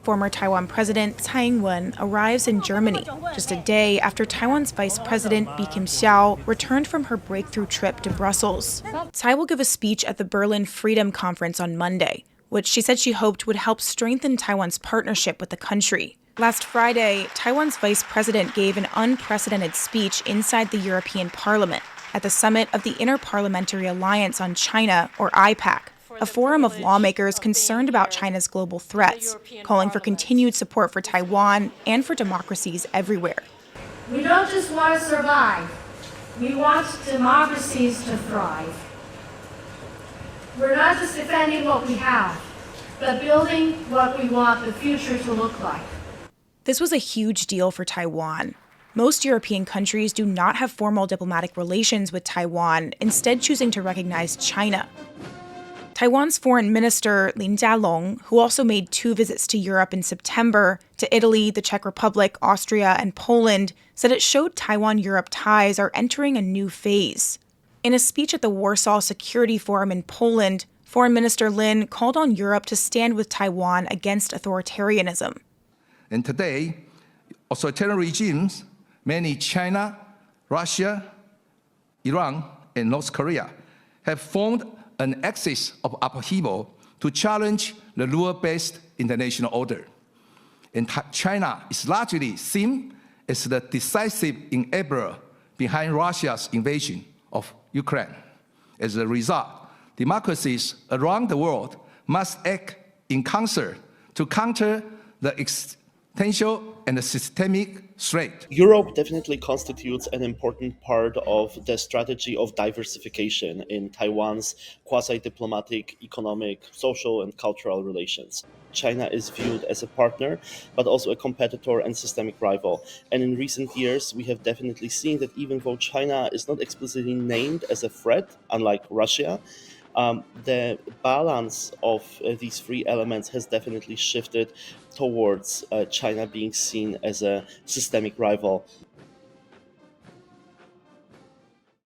Former Taiwan President Tsai Ing-wen arrives in Germany just a day after Taiwan's Vice President Bi-khim Hsiao returned from her breakthrough trip to Brussels. Tsai will give a speech at the Berlin Freedom Conference on Monday, which she said she hoped would help strengthen Taiwan's partnership with the country. Last Friday, Taiwan's vice president gave an unprecedented speech inside the European Parliament at the summit of the Interparliamentary Alliance on China, or IPAC, a forum of lawmakers concerned about China's global threats, calling for continued support for Taiwan and for democracies everywhere. We don't just want to survive. We want democracies to thrive. We're not just defending what we have, but building what we want the future to look like. This was a huge deal for Taiwan. Most European countries do not have formal diplomatic relations with Taiwan, instead choosing to recognize China. Taiwan's foreign minister, Lin Jialong, who also made 2 visits to Europe in September, to Italy, the Czech Republic, Austria, and Poland, said it showed Taiwan-Europe ties are entering a new phase. In a speech at the Warsaw Security Forum in Poland, Foreign Minister Lin called on Europe to stand with Taiwan against authoritarianism. And today, authoritarian regimes, many China, Russia, Iran, and North Korea, have formed an axis of upheaval to challenge the rule-based international order. And China is largely seen as the decisive enabler behind Russia's invasion of Ukraine. As a result, democracies around the world must act in concert to counter the existential and systemic threat. Europe definitely constitutes an important part of the strategy of diversification in Taiwan's quasi-diplomatic, economic, social, and cultural relations. China is viewed as a partner, but also a competitor and systemic rival. And in recent years, we have definitely seen that even though China is not explicitly named as a threat, unlike Russia, the balance of these 3 elements has definitely shifted towards China being seen as a systemic rival.